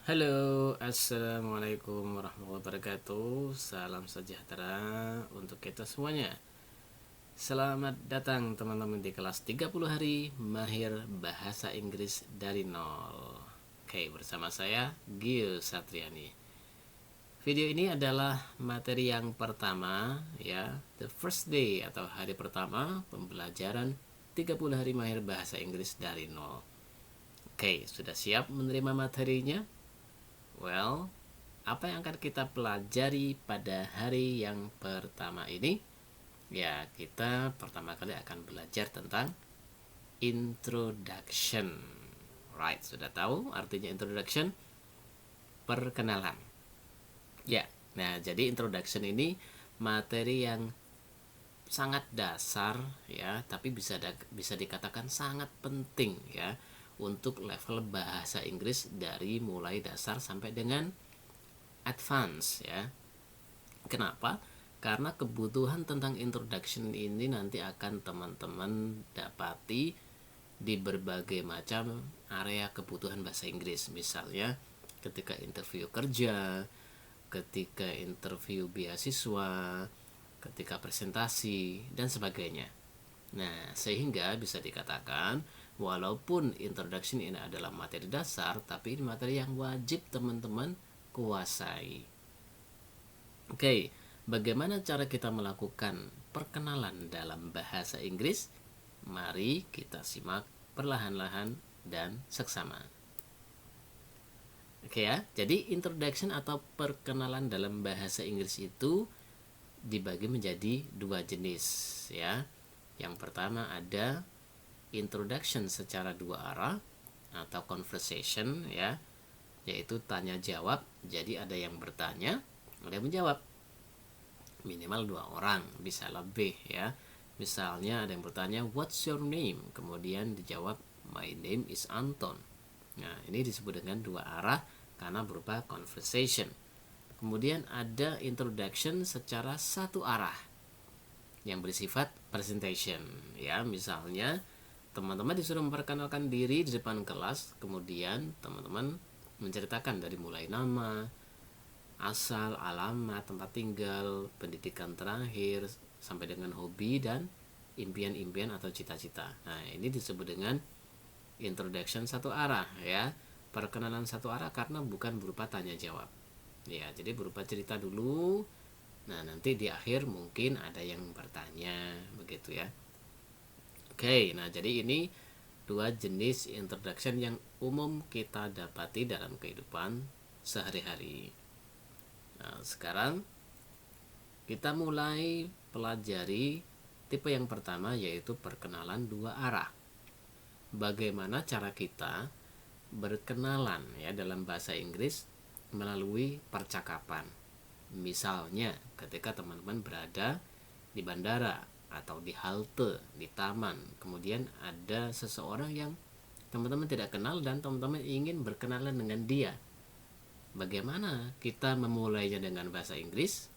Halo, assalamualaikum warahmatullahi wabarakatuh. Salam sejahtera untuk kita semuanya. Selamat datang teman-teman di kelas 30 hari Mahir Bahasa Inggris dari nol. Oke, bersama saya Gio Satriani. Video ini adalah materi yang pertama ya, the first day atau hari pertama pembelajaran 30 hari Mahir Bahasa Inggris dari nol. Oke, sudah siap menerima materinya? Well, apa yang akan kita pelajari pada hari yang pertama ini? Ya, kita pertama kali akan belajar tentang introduction. Right, sudah tahu artinya introduction? Perkenalan. Ya, nah jadi introduction ini materi yang sangat dasar ya, tapi bisa dikatakan sangat penting ya untuk level bahasa Inggris dari mulai dasar sampai dengan advance ya. Kenapa? Karena kebutuhan tentang introduction ini nanti akan teman-teman dapati di berbagai macam area kebutuhan bahasa Inggris. Misalnya ketika interview kerja, ketika interview beasiswa, ketika presentasi, dan sebagainya. Nah, sehingga bisa dikatakan walaupun introduction ini adalah materi dasar, tapi ini materi yang wajib teman-teman kuasai. Oke, bagaimana cara kita melakukan perkenalan dalam bahasa Inggris? Mari kita simak perlahan-lahan dan seksama. Oke ya, jadi introduction atau perkenalan dalam bahasa Inggris itu dibagi menjadi dua jenis ya. Yang pertama ada introduction secara dua arah atau conversation ya, yaitu tanya jawab. Jadi ada yang bertanya, ada yang menjawab. Minimal dua orang, bisa lebih ya. Misalnya ada yang bertanya what's your name, kemudian dijawab my name is Anton. Nah, ini disebut dengan dua arah karena berupa conversation. Kemudian ada introduction secara satu arah yang bersifat presentation ya. Misalnya teman-teman disuruh memperkenalkan diri di depan kelas, kemudian teman-teman menceritakan dari mulai nama, asal, alamat, tempat tinggal, pendidikan terakhir, sampai dengan hobi dan impian-impian atau cita-cita. Nah, ini disebut dengan introduction satu arah ya. Perkenalan satu arah karena bukan berupa tanya jawab. Ya, jadi berupa cerita dulu. Nah, nanti di akhir mungkin ada yang bertanya, begitu ya. Oke, nah jadi ini dua jenis introduction yang umum kita dapati dalam kehidupan sehari-hari. Nah, sekarang kita mulai pelajari tipe yang pertama, yaitu perkenalan dua arah. Bagaimana cara kita berkenalan ya dalam bahasa Inggris melalui percakapan. Misalnya ketika teman-teman berada di bandara atau di halte, di taman, kemudian ada seseorang yang teman-teman tidak kenal dan teman-teman ingin berkenalan dengan dia. Bagaimana kita memulainya dengan bahasa Inggris?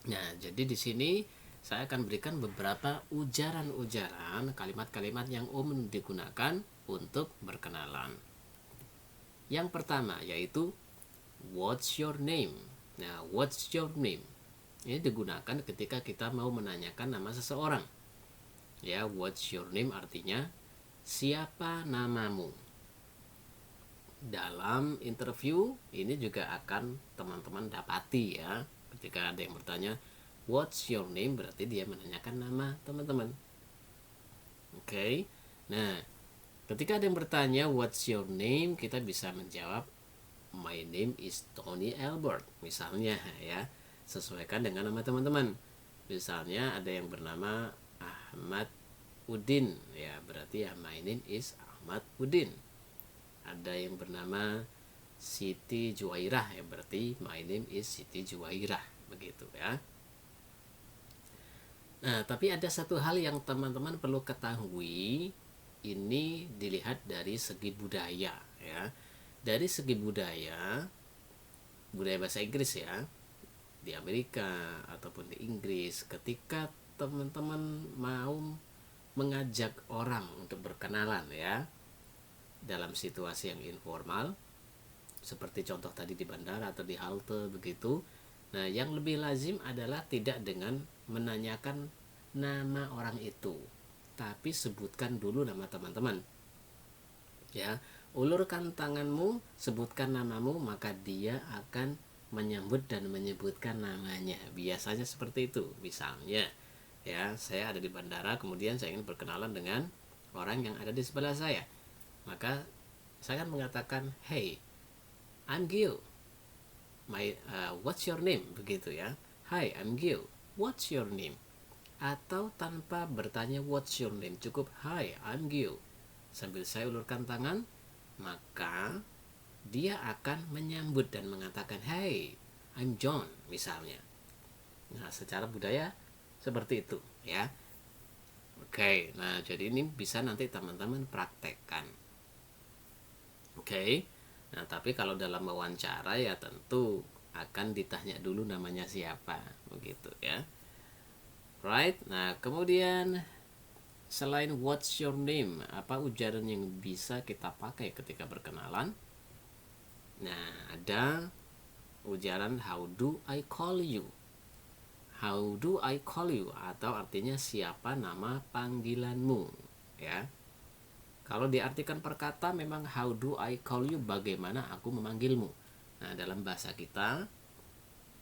Nah, jadi di sini saya akan berikan beberapa ujaran-ujaran, kalimat-kalimat yang umum digunakan untuk berkenalan. Yang pertama yaitu what's your name. Nah, what's your name ini digunakan ketika kita mau menanyakan nama seseorang. Ya, what's your name artinya siapa namamu. Dalam interview ini juga akan teman-teman dapati ya. Ketika ada yang bertanya what's your name, berarti dia menanyakan nama teman-teman. Oke. Nah, ketika ada yang bertanya what's your name, kita bisa menjawab my name is Tony Albert misalnya ya. Sesuaikan dengan nama teman-teman. Misalnya ada yang bernama Ahmad Udin ya, berarti ya my name is Ahmad Udin. Ada yang bernama Siti Juwairah ya, berarti my name is Siti Juwairah, begitu ya. Nah, tapi ada satu hal yang teman-teman perlu ketahui, ini dilihat dari segi budaya ya. Dari segi budaya bahasa Inggris ya, di Amerika ataupun di Inggris, ketika teman-teman mau mengajak orang untuk berkenalan ya dalam situasi yang informal, seperti contoh tadi di bandara atau di halte begitu. Nah, yang lebih lazim adalah tidak dengan menanyakan nama orang itu, tapi sebutkan dulu nama teman-teman. Ya, ulurkan tanganmu, sebutkan namamu, maka dia akan menyambut dan menyebutkan namanya. Biasanya seperti itu. Misalnya, ya, saya ada di bandara, kemudian saya ingin berkenalan dengan orang yang ada di sebelah saya. Maka saya akan mengatakan, "Hey, I'm Gil. What's your name?" Begitu ya. "Hi, I'm Gil. What's your name?" Atau tanpa bertanya what's your name, cukup "Hi, I'm Gil." Sambil saya ulurkan tangan, maka dia akan menyambut dan mengatakan, "Hey, I'm John," misalnya. Nah, secara budaya seperti itu ya. Oke, nah jadi ini bisa nanti teman-teman praktekkan. Oke. Nah, tapi kalau dalam wawancara ya tentu akan ditanya dulu namanya siapa, begitu ya. Right? Nah, kemudian selain what's your name, apa ujaran yang bisa kita pakai ketika berkenalan? Nah, ada ujaran how do I call you? How do I call you? Atau artinya siapa nama panggilanmu, ya. Kalau diartikan per kata memang how do I call you, bagaimana aku memanggilmu. Nah, dalam bahasa kita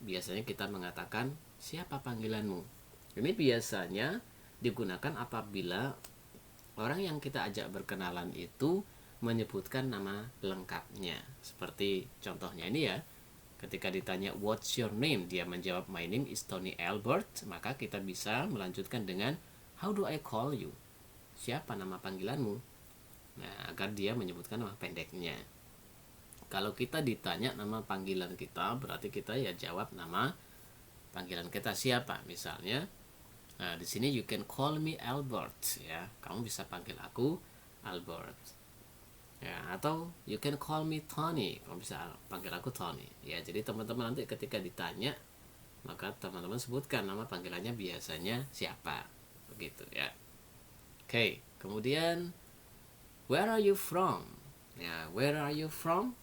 biasanya kita mengatakan siapa panggilanmu. Ini biasanya digunakan apabila orang yang kita ajak berkenalan itu menyebutkan nama lengkapnya. Seperti contohnya ini ya. Ketika ditanya what's your name, dia menjawab my name is Tony Albert, maka kita bisa melanjutkan dengan how do I call you? Siapa nama panggilanmu? Nah, agar dia menyebutkan nama pendeknya. Kalau kita ditanya nama panggilan kita, berarti kita ya jawab nama panggilan kita siapa. Misalnya, nah di sini you can call me Albert, ya. Kamu bisa panggil aku Albert. Ya, atau you can call me Tony. Kamu bisa panggil aku Tony. Ya, jadi teman-teman nanti ketika ditanya, maka teman-teman sebutkan nama panggilannya biasanya siapa. Begitu ya. Oke, kemudian where are you from? Ya, where are you from?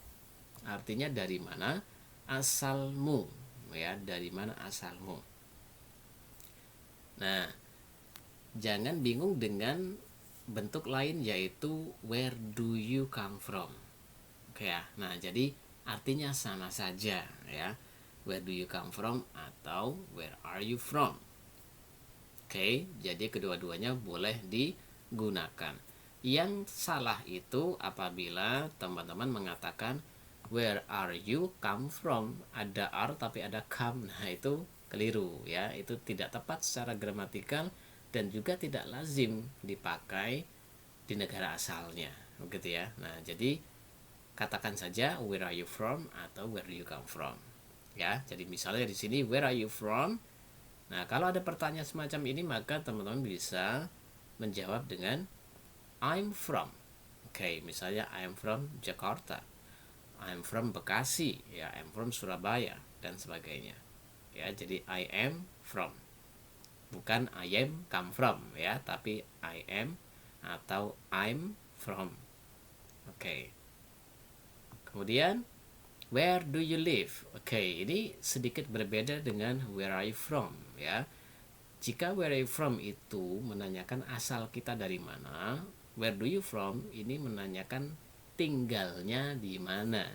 Artinya dari mana asalmu, ya, dari mana asalmu. Nah, jangan bingung dengan bentuk lain yaitu where do you come from. Oke ya. Nah, jadi artinya sama saja ya. Where do you come from atau where are you from. Oke, jadi kedua-duanya boleh digunakan. Yang salah itu apabila teman-teman mengatakan where are you come from, ada are tapi ada come. Nah, itu keliru ya, itu tidak tepat secara gramatikal dan juga tidak lazim dipakai di negara asalnya, begitu ya. Nah, jadi katakan saja where are you from atau where do you come from. Ya, jadi misalnya di sini where are you from. Nah, kalau ada pertanyaan semacam ini maka teman-teman bisa menjawab dengan I'm from. Oke, misalnya I'm from Jakarta. I'm from Bekasi, ya, I'm from Surabaya dan sebagainya. Ya, jadi I am from. Bukan I am come from ya, tapi I am atau I'm from. Oke. Kemudian where do you live? Oke, ini sedikit berbeda dengan where are you from ya. Jika where are you from itu menanyakan asal kita dari mana, where do you from ini menanyakan tinggalnya di mana.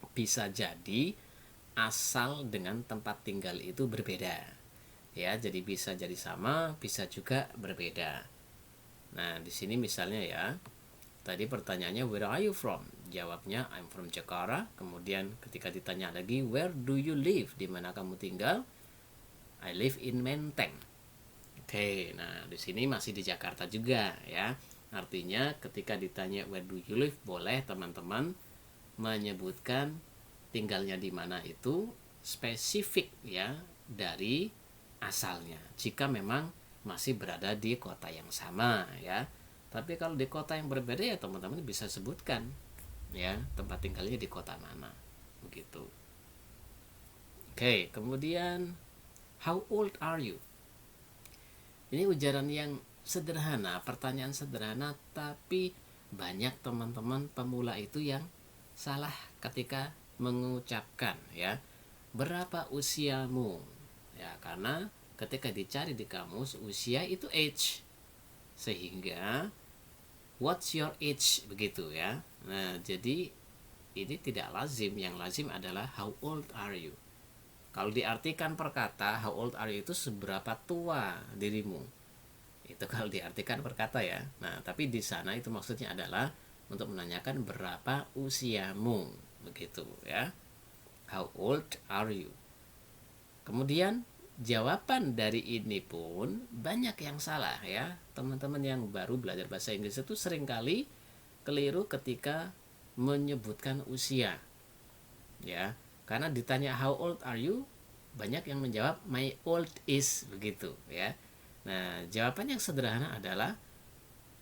Bisa jadi asal dengan tempat tinggal itu berbeda. Ya, jadi bisa jadi sama, bisa juga berbeda. Nah, di sini misalnya ya, tadi pertanyaannya where are you from? Jawabnya I'm from Jakarta. Kemudian ketika ditanya lagi where do you live? Di mana kamu tinggal? I live in Menteng. Oke, nah di sini masih di Jakarta juga ya. Artinya ketika ditanya where do you live, boleh teman-teman menyebutkan tinggalnya di mana itu spesifik ya dari asalnya. Jika memang masih berada di kota yang sama ya. Tapi kalau di kota yang berbeda ya teman-teman bisa sebutkan ya tempat tinggalnya di kota mana. Begitu. Oke, kemudian how old are you? Ini ujaran yang sederhana, pertanyaan sederhana, tapi banyak teman-teman pemula itu yang salah ketika mengucapkan ya. Berapa usiamu? Ya, karena ketika dicari di kamus usia itu age. Sehingga what's your age begitu ya. Nah, jadi ini tidak lazim. Yang lazim adalah how old are you? Kalau diartikan per kata, how old are you itu seberapa tua dirimu. Itu kalau diartikan per kata ya. Nah, tapi di sana itu maksudnya adalah untuk menanyakan berapa usiamu, begitu ya. How old are you? Kemudian jawaban dari ini pun banyak yang salah ya. Teman-teman yang baru belajar bahasa Inggris itu seringkali keliru ketika menyebutkan usia. Ya, karena ditanya how old are you, banyak yang menjawab my old is begitu ya. Nah, jawaban yang sederhana adalah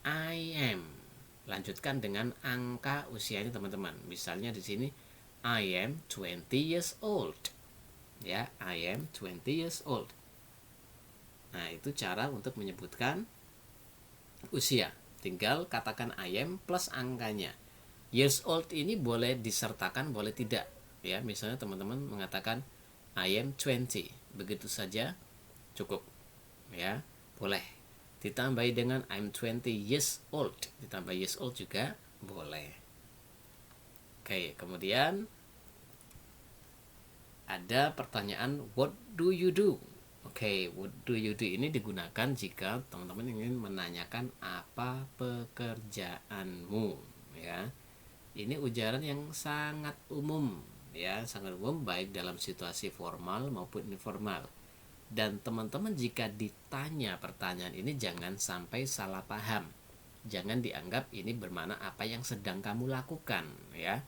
I am. Lanjutkan dengan angka usianya teman-teman. Misalnya di sini I am 20 years old. Ya, I am 20 years old. Nah, itu cara untuk menyebutkan usia. Tinggal katakan I am plus angkanya. Years old ini boleh disertakan, boleh tidak. Ya, misalnya teman-teman mengatakan I am 20. Begitu saja cukup. Ya, boleh. Ditambahi dengan I'm 20 years old. Ditambah years old juga boleh. Oke, kemudian ada pertanyaan what do you do? Oke, what do you do ini digunakan jika teman-teman ingin menanyakan apa pekerjaanmu ya. Ini ujaran yang sangat umum ya, sangat umum baik dalam situasi formal maupun informal. Dan teman-teman jika ditanya pertanyaan ini jangan sampai salah paham. Jangan dianggap ini bermakna apa yang sedang kamu lakukan ya.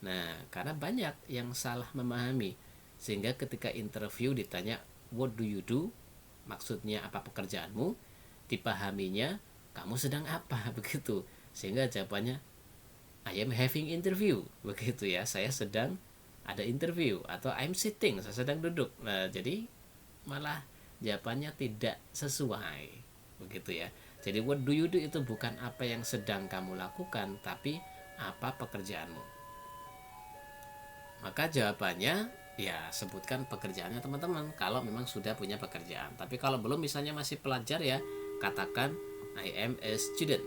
Nah, karena banyak yang salah memahami. Sehingga ketika interview ditanya what do you do? Maksudnya apa pekerjaanmu? Dipahaminya kamu sedang apa begitu. Sehingga jawabannya I am having interview begitu ya. Saya sedang ada interview atau I'm sitting, saya sedang duduk. Nah, jadi malah jawabannya tidak sesuai begitu ya. Jadi what do you do itu bukan apa yang sedang kamu lakukan, tapi apa pekerjaanmu. Maka jawabannya ya sebutkan pekerjaannya teman-teman kalau memang sudah punya pekerjaan. Tapi kalau belum, misalnya masih pelajar ya, katakan I am a student.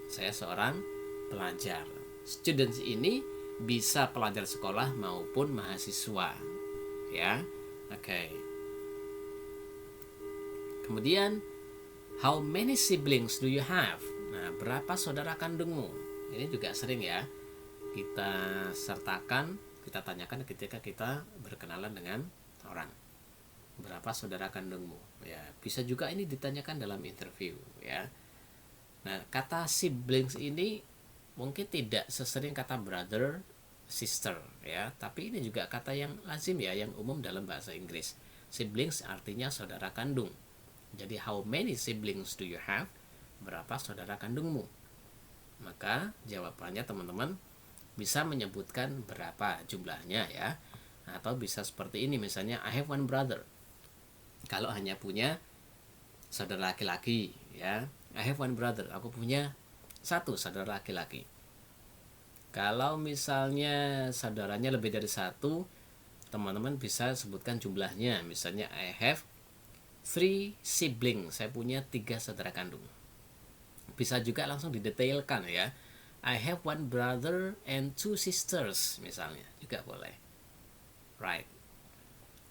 Saya seorang pelajar. Students ini bisa pelajar sekolah maupun mahasiswa ya. Oke. Kemudian how many siblings do you have? Nah, berapa saudara kandungmu? Ini juga sering ya kita sertakan, kita tanyakan ketika kita berkenalan dengan orang. Berapa saudara kandungmu? Ya, bisa juga ini ditanyakan dalam interview ya. Nah, kata siblings ini mungkin tidak sesering kata brother, sister ya, tapi ini juga kata yang lazim ya, yang umum dalam bahasa Inggris. Siblings artinya saudara kandung. Jadi how many siblings do you have? Berapa saudara kandungmu? Maka jawabannya teman-teman bisa menyebutkan berapa jumlahnya ya. Atau bisa seperti ini, misalnya I have one brother. Kalau hanya punya saudara laki-laki ya, I have one brother, aku punya satu saudara laki-laki. Kalau misalnya saudaranya lebih dari satu, teman-teman bisa sebutkan jumlahnya. Misalnya I have 3 siblings, saya punya 3 saudara kandung. Bisa juga langsung didetailkan ya. I have one brother and 2 sisters misalnya, juga boleh. Right.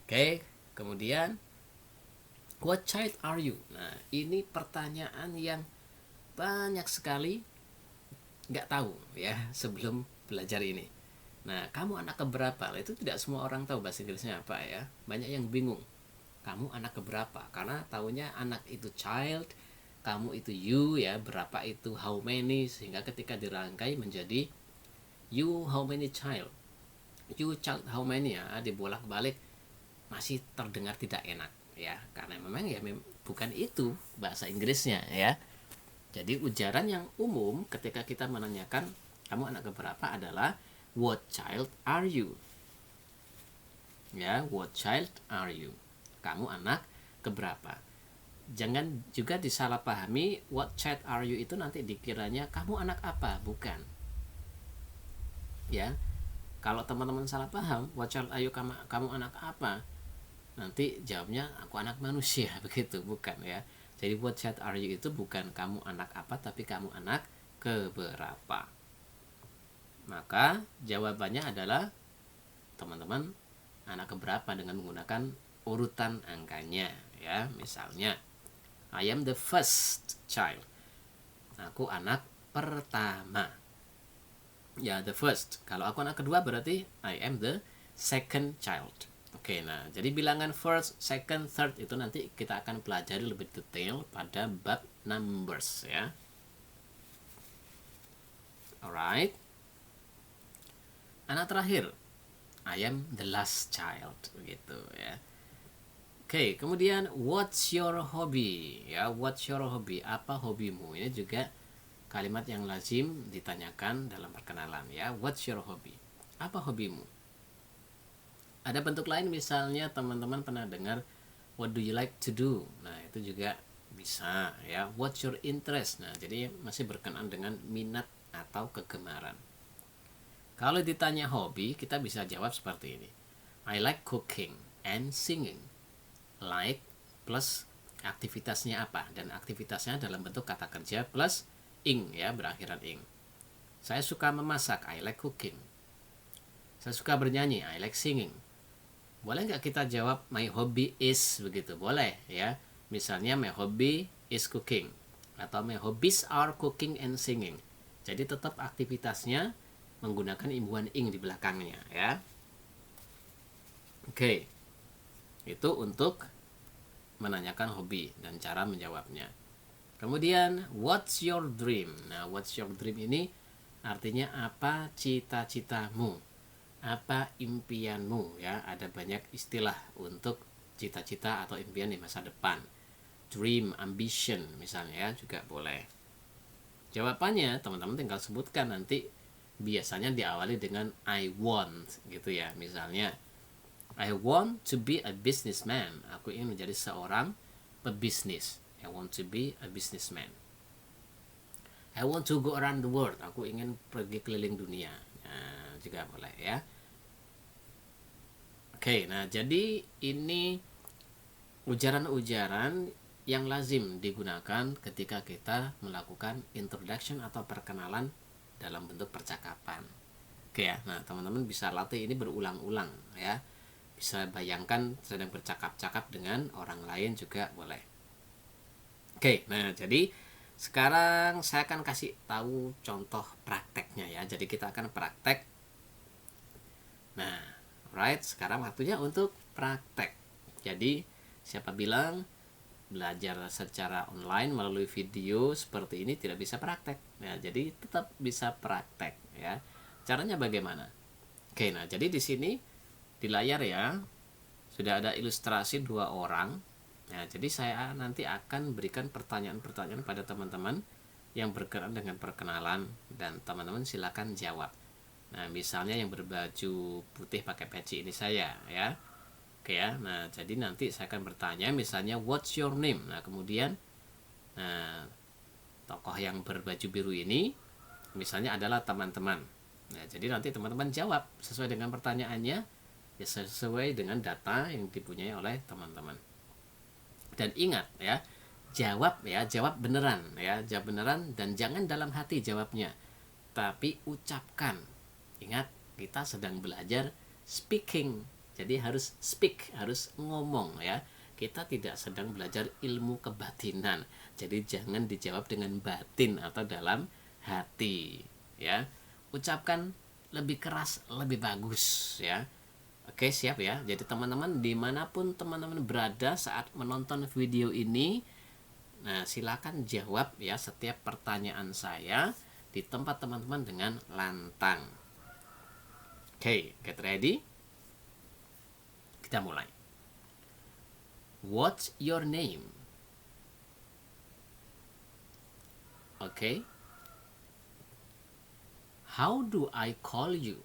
Oke, kemudian what child are you? Nah, ini pertanyaan yang banyak sekali nggak tahu ya sebelum belajar ini. Nah, kamu anak keberapa? Itu tidak semua orang tahu bahasa Inggrisnya apa ya. Banyak yang bingung. Kamu anak keberapa? Karena taunya anak itu child, kamu itu you ya, berapa itu how many, sehingga ketika dirangkai menjadi you how many child, you child how many ya, dibolak-balik masih terdengar tidak enak ya, karena memang ya bukan itu bahasa Inggrisnya ya. Jadi ujaran yang umum ketika kita menanyakan kamu anak keberapa adalah what child are you? Ya, what child are you? Kamu anak keberapa? Jangan juga disalahpahami what child are you itu nanti dikiranya kamu anak apa, bukan. Ya, Kalau teman-teman salah paham, what child are you, kamu anak apa? Nanti jawabnya aku anak manusia, begitu, bukan ya. Jadi what child are you itu bukan kamu anak apa, tapi kamu anak keberapa. Maka jawabannya adalah teman-teman anak keberapa dengan menggunakan urutan angkanya ya. Misalnya I am the first child. Aku anak pertama. Ya, the first. Kalau aku anak kedua berarti I am the second child. Oke, nah jadi bilangan first, second, third itu nanti kita akan pelajari lebih detail pada bab numbers ya. Alright. Anak terakhir, I am the last child, begitu ya. Oke, kemudian what's your hobby? Ya, what's your hobby? Apa hobimu? Ini juga kalimat yang lazim ditanyakan dalam perkenalan ya. What's your hobby? Apa hobimu? Ada bentuk lain, misalnya teman-teman pernah dengar what do you like to do? Nah, itu juga bisa ya. What's your interest? Nah, jadi masih berkenaan dengan minat atau kegemaran. Kalau ditanya hobi, kita bisa jawab seperti ini. I like cooking and singing. Like plus aktivitasnya apa? Dan aktivitasnya dalam bentuk kata kerja plus ing ya, berakhiran ing. Saya suka memasak, I like cooking. Saya suka bernyanyi, I like singing. Boleh nggak kita jawab my hobby is, begitu? Boleh ya. Misalnya my hobby is cooking, atau my hobbies are cooking and singing. Jadi tetap aktivitasnya menggunakan imbuhan ing di belakangnya ya. Oke. Itu untuk menanyakan hobi dan cara menjawabnya. Kemudian what's your dream? Nah, what's your dream ini artinya apa cita-citamu? Apa impianmu ya? Ada banyak istilah untuk cita-cita atau impian di masa depan. Dream, ambition misalnya ya, juga boleh. Jawabannya teman-teman tinggal sebutkan nanti, biasanya diawali dengan I want gitu ya. Misalnya I want to be a businessman. Aku ingin menjadi seorang pebisnis. I want to be a businessman. I want to go around the world. Aku ingin pergi keliling dunia. Nah, juga boleh ya. Oke, nah jadi ini ujaran-ujaran yang lazim digunakan ketika kita melakukan introduction atau perkenalan dalam bentuk percakapan. Oke ya, nah teman-teman bisa latih ini berulang-ulang ya. Bisa bayangkan sedang bercakap-cakap dengan orang lain juga boleh. Oke, nah jadi sekarang saya akan kasih tahu contoh prakteknya ya. Jadi kita akan praktek. Nah, alright, sekarang waktunya untuk praktek. Jadi siapa bilang belajar secara online melalui video seperti ini tidak bisa praktek? Ya, jadi tetap bisa praktek ya. Caranya bagaimana? Oke, nah jadi di sini di layar ya sudah ada ilustrasi dua orang. Nah, jadi saya nanti akan berikan pertanyaan-pertanyaan pada teman-teman yang berkenaan dengan perkenalan dan teman-teman silakan jawab. Nah, misalnya yang berbaju putih pakai peci ini saya ya. Oke ya. Nah, jadi nanti saya akan bertanya misalnya what's your name? Nah, kemudian tokoh yang berbaju biru ini misalnya adalah teman-teman. Nah, jadi nanti teman-teman jawab sesuai dengan pertanyaannya ya, sesuai dengan data yang dipunyai oleh teman-teman. Dan ingat ya, jawab beneran ya, jawab beneran dan jangan dalam hati jawabnya, tapi ucapkan. Ingat, kita sedang belajar speaking, jadi harus speak, harus ngomong ya. Kita tidak sedang belajar ilmu kebatinan, jadi jangan dijawab dengan batin atau dalam hati ya. Ucapkan lebih keras, lebih bagus ya. Oke, siap ya. Jadi teman-teman dimanapun teman-teman berada saat menonton video ini, nah silakan jawab ya setiap pertanyaan saya di tempat teman-teman dengan lantang. Oke, get ready? Kita mulai. What's your name? Oke. How do I call you?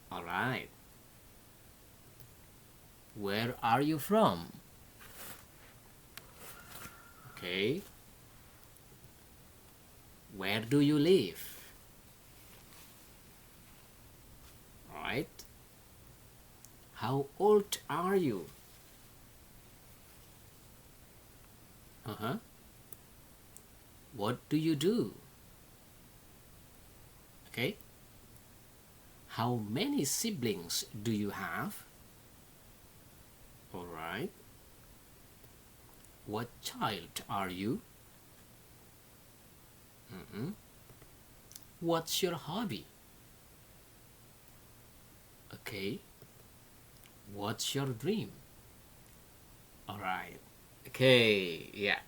Alright. Where are you from? Okay. Where do you live? Alright. How old are you? What do you do? Okay. How many siblings do you have? Alright. What child are you? What's your hobby? Okay. What's your dream? Alright. Okay, ya.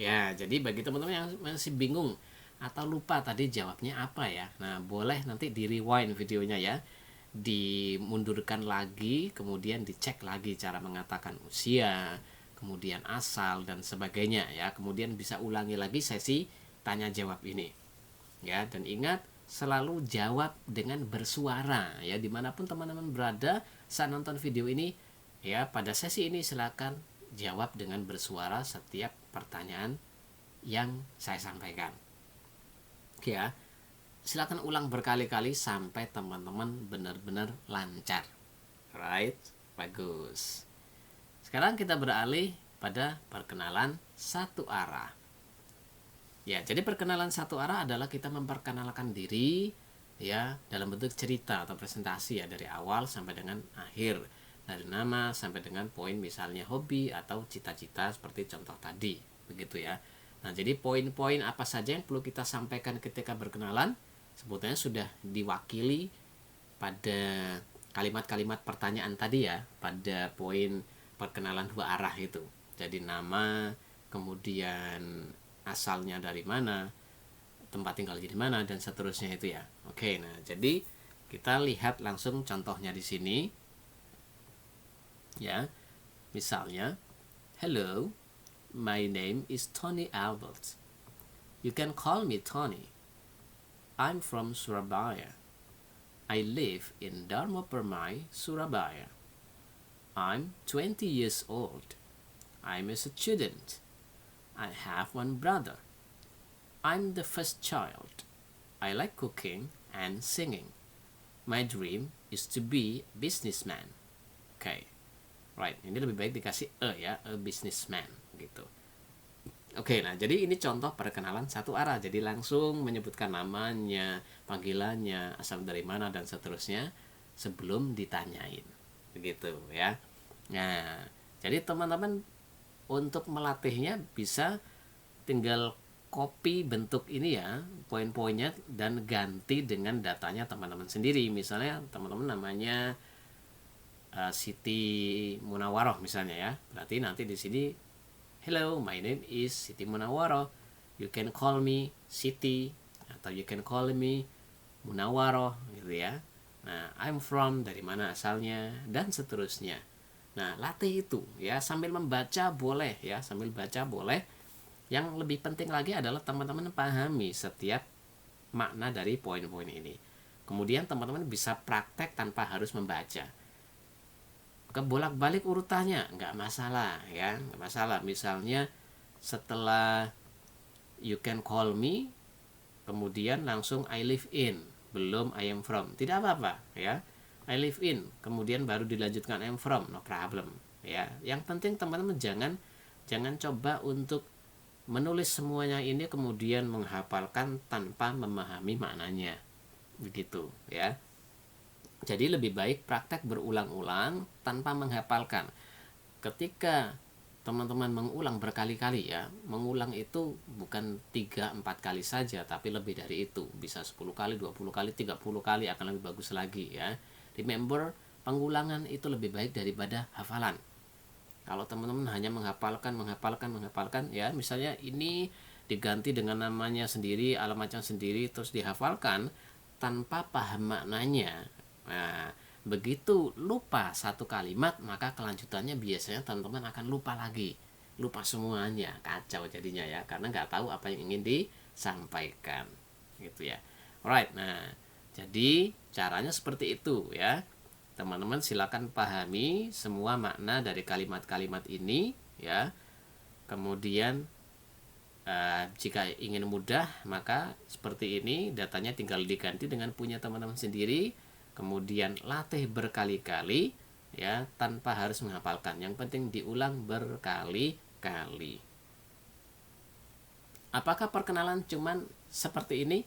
Ya, jadi bagi teman-teman yang masih bingung atau lupa tadi jawabnya apa ya. Nah, boleh nanti di rewind videonya ya. Dimundurkan lagi, kemudian dicek lagi cara mengatakan usia, kemudian asal dan sebagainya ya. Kemudian bisa ulangi lagi sesi tanya jawab ini. Ya, dan ingat selalu jawab dengan bersuara ya, dimanapun teman-teman berada saat nonton video ini ya. Pada sesi ini silakan jawab dengan bersuara setiap pertanyaan yang saya sampaikan ya. Silakan ulang berkali-kali sampai teman-teman benar-benar lancar. Right, bagus. Sekarang kita beralih pada perkenalan satu arah. Ya, jadi perkenalan satu arah adalah kita memperkenalkan diri ya dalam bentuk cerita atau presentasi ya, dari awal sampai dengan akhir, dari nama sampai dengan poin misalnya hobi atau cita-cita seperti contoh tadi, begitu ya. Nah, jadi poin-poin apa saja yang perlu kita sampaikan ketika berkenalan sebetulnya sudah diwakili pada kalimat-kalimat pertanyaan tadi ya, pada poin perkenalan dua arah itu. Jadi nama, kemudian asalnya dari mana, tempat tinggal di mana, dan seterusnya itu ya. Oke, nah jadi kita lihat langsung contohnya di sini. Ya, misalnya, hello, my name is Tony Albert. You can call me Tony. I'm from Surabaya. I live in Dharma Permai, Surabaya. I'm 20 years old. I'm a student. I have one brother. I'm the first child. I like cooking and singing. My dream is to be a businessman. Okay. Right, ini lebih baik dikasih ya, a businessman gitu. Oke, nah jadi ini contoh perkenalan satu arah. Jadi langsung menyebutkan namanya, panggilannya, asal dari mana dan seterusnya sebelum ditanyain. Begitu ya. Nah, jadi teman-teman untuk melatihnya bisa tinggal copy bentuk ini ya, poin-poinnya, dan ganti dengan datanya teman-teman sendiri. Misalnya teman-teman namanya Siti Munawaroh misalnya ya. Berarti nanti di sini, hello, my name is Siti Munawaroh. You can call me Siti atau you can call me Munawaroh gitu ya. Nah, I'm from, dari mana asalnya, dan seterusnya. Nah, latih itu ya, sambil membaca boleh ya, sambil baca boleh. Yang lebih penting lagi adalah teman-teman pahami setiap makna dari poin-poin ini. Kemudian teman-teman bisa praktek tanpa harus membaca. Kebolak-balik urutannya nggak masalah ya, nggak masalah. Misalnya setelah you can call me, kemudian langsung I live in, belum I am from, tidak apa-apa ya. I live in, kemudian baru dilanjutkan I am from, no problem ya. Yang penting teman-teman jangan coba untuk menulis semuanya ini kemudian menghafalkan tanpa memahami maknanya, begitu ya. Jadi lebih baik praktek berulang-ulang tanpa menghafalkan. Ketika teman-teman mengulang berkali-kali ya, mengulang itu bukan 3-4 kali saja, tapi lebih dari itu. Bisa 10 kali, 20 kali, 30 kali akan lebih bagus lagi ya. Remember, pengulangan itu lebih baik daripada hafalan. Kalau teman-teman hanya menghafalkan ya, misalnya ini diganti dengan namanya sendiri, alamatnya sendiri, terus dihafalkan tanpa paham maknanya. Nah, begitu lupa satu kalimat, maka kelanjutannya biasanya teman-teman akan lupa lagi, lupa semuanya, kacau jadinya ya, karena nggak tahu apa yang ingin disampaikan gitu ya. Alright, nah jadi caranya seperti itu ya. Teman-teman silakan pahami semua makna dari kalimat-kalimat ini ya. Kemudian jika ingin mudah, maka seperti ini, datanya tinggal diganti dengan punya teman-teman sendiri. kemudian latih berkali-kali ya, tanpa harus menghafalkan. Yang penting diulang berkali-kali. Apakah perkenalan cuman seperti ini?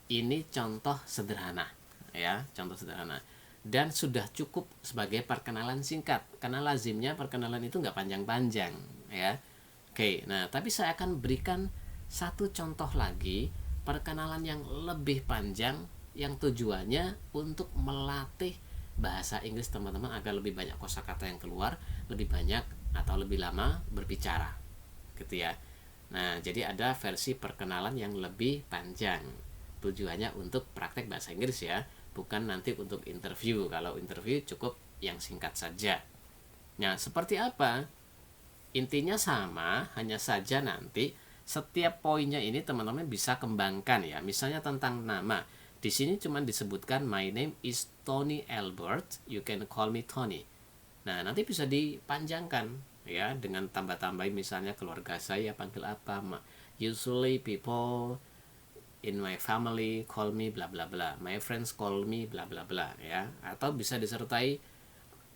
Ini contoh sederhana ya, contoh sederhana. Dan sudah cukup sebagai perkenalan singkat, karena lazimnya perkenalan itu nggak panjang-panjang ya. Oke, nah tapi saya akan berikan satu contoh lagi perkenalan yang lebih panjang, yang tujuannya untuk melatih bahasa Inggris teman-teman agar lebih banyak kosakata yang keluar, lebih banyak atau lebih lama berbicara gitu ya. Nah, jadi ada versi perkenalan yang lebih panjang. Tujuannya untuk praktek bahasa Inggris ya, bukan nanti untuk interview. Kalau interview cukup yang singkat saja. Nah, seperti apa? Intinya sama, hanya saja nanti setiap poinnya ini teman-teman bisa kembangkan ya. Misalnya tentang nama. Di sini cuma disebutkan my name is Tony Albert, you can call me Tony. Nah, nanti bisa dipanjangkan ya dengan tambah-tambahin, misalnya keluarga saya panggil apa. Usually people in my family call me bla bla bla, my friends call me bla bla bla ya. Atau bisa disertai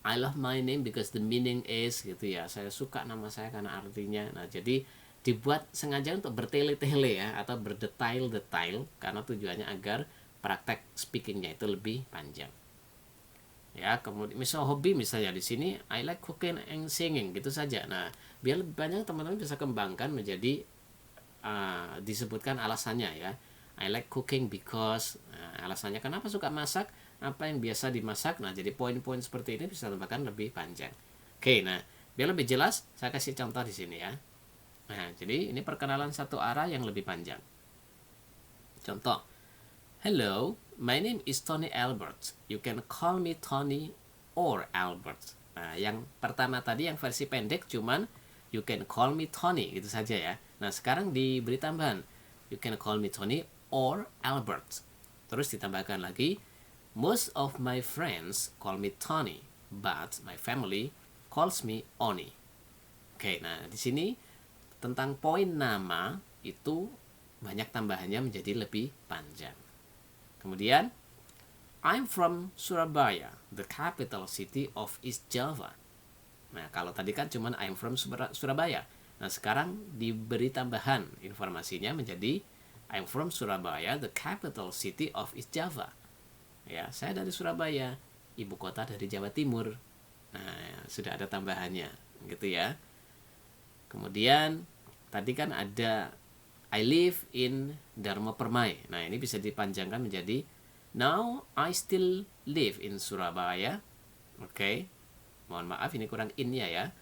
I love my name because the meaning is gitu ya, saya suka nama saya karena artinya. Nah, jadi dibuat sengaja untuk bertele-tele ya, atau berdetail-detail, karena tujuannya agar praktek speakingnya itu lebih panjang ya. Kemudian misal hobi, misalnya di sini I like cooking and singing gitu saja. Nah, biar lebih banyak teman-teman bisa kembangkan menjadi disebutkan alasannya ya. I like cooking because alasannya kenapa suka masak, apa yang biasa dimasak. Nah, jadi poin-poin seperti ini bisa tambahkan lebih panjang. Oke, nah biar lebih jelas saya kasih contoh di sini ya. Nah, jadi ini perkenalan satu arah yang lebih panjang. Contoh, hello, my name is Tony Albert. You can call me Tony or Albert. Nah, yang pertama tadi yang versi pendek cuman you can call me Tony gitu saja ya. Nah, sekarang diberi tambahan you can call me Tony or Albert. Terus ditambahkan lagi most of my friends call me Tony, but my family calls me Oni. Oke, nah di sini tentang poin nama itu banyak tambahannya menjadi lebih panjang. Kemudian I'm from Surabaya, the capital city of East Java. Nah, kalau tadi kan cuman I'm from Surabaya. Nah, sekarang diberi tambahan informasinya menjadi I'm from Surabaya, the capital city of East Java. Ya, saya dari Surabaya, ibu kota dari Jawa Timur. Nah, sudah ada tambahannya, gitu ya. Kemudian tadi kan ada I live in Dharma Permai. Nah, ini bisa dipanjangkan menjadi now I still live in Surabaya. Oke. Mohon maaf ini kurang in-nya ya.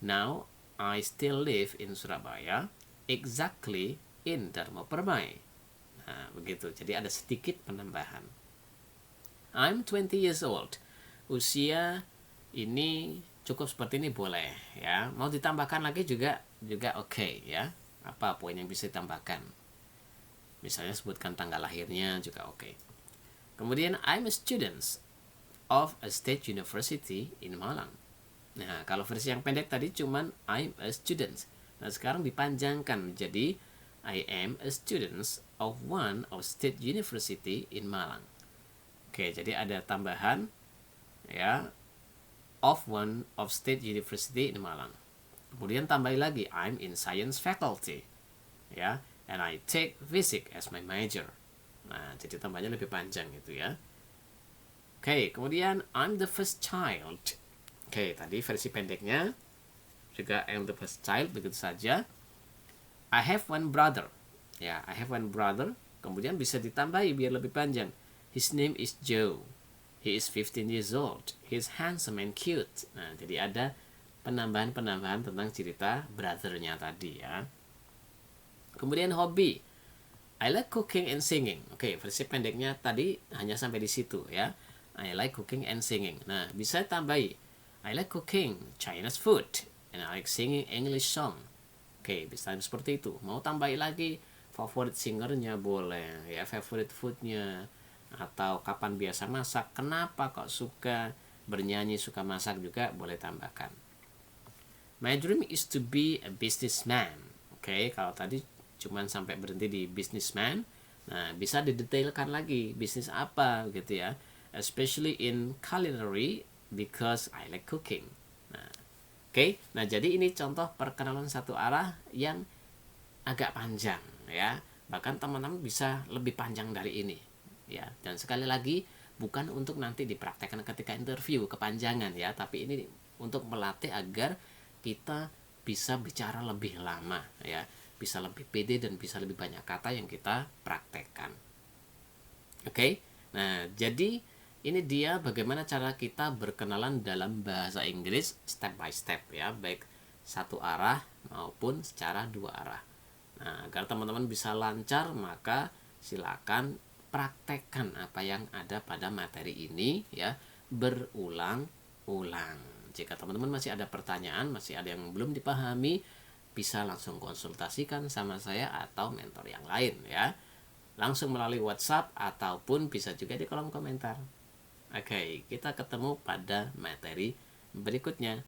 Now I still live in Surabaya, exactly in Dharma Permai. Nah, begitu. Jadi ada sedikit penambahan. I'm 20 years old. Usia ini cukup seperti ini boleh ya. Mau ditambahkan lagi juga oke ya. Apa poin yang bisa ditambahkan? Misalnya sebutkan tanggal lahirnya juga oke. Kemudian I'm a student of a state university in Malang. Nah, kalau versi yang pendek tadi cuman I'm a student. Nah, sekarang dipanjangkan menjadi I am a student of one of state university in Malang. Oke, jadi ada tambahan ya, of one of state university in Malang. Kemudian tambahin lagi I'm in science faculty ya, and I take physics as my major. Nah, jadi tambahnya lebih panjang gitu ya. Oke, kemudian I'm the first child. Oke, tadi versi pendeknya juga I'm the first child, begitu saja. I have one brother. Ya, I have one brother. Kemudian bisa ditambahi biar lebih panjang. His name is Joe. He is 15 years old. He is handsome and cute. Nah, jadi ada penambahan-penambahan tentang cerita brother-nya tadi ya. Kemudian hobi. I like cooking and singing. Oke, versi pendeknya tadi hanya sampai di situ ya. I like cooking and singing. Nah, bisa tambahi I like cooking Chinese food and I like singing English song. Oke, bisa seperti itu. Mau tambahin lagi favorite singernya boleh ya, favorite foodnya, atau kapan biasa masak, kenapa kok suka bernyanyi, suka masak juga boleh tambahkan. My dream is to be a businessman. Oke, kalau tadi cuman sampai berhenti di businessman. Nah, bisa didetailkan lagi bisnis apa gitu ya. Especially in culinary because I like cooking. Nah, oke. Nah, jadi ini contoh perkenalan satu arah yang agak panjang ya. Bahkan teman-teman bisa lebih panjang dari ini ya. Dan sekali lagi bukan untuk nanti dipraktekkan ketika interview kepanjangan ya, tapi ini untuk melatih agar kita bisa bicara lebih lama ya, bisa lebih pede dan bisa lebih banyak kata yang kita praktekkan. Oke. Nah, jadi ini dia bagaimana cara kita berkenalan dalam bahasa Inggris step by step ya, baik satu arah maupun secara dua arah. Nah, agar teman-teman bisa lancar, maka silakan praktekkan apa yang ada pada materi ini ya, berulang-ulang. Jika teman-teman masih ada pertanyaan, masih ada yang belum dipahami, bisa langsung konsultasikan sama saya atau mentor yang lain ya. Langsung melalui WhatsApp ataupun bisa juga di kolom komentar. Oke, kita ketemu pada materi berikutnya.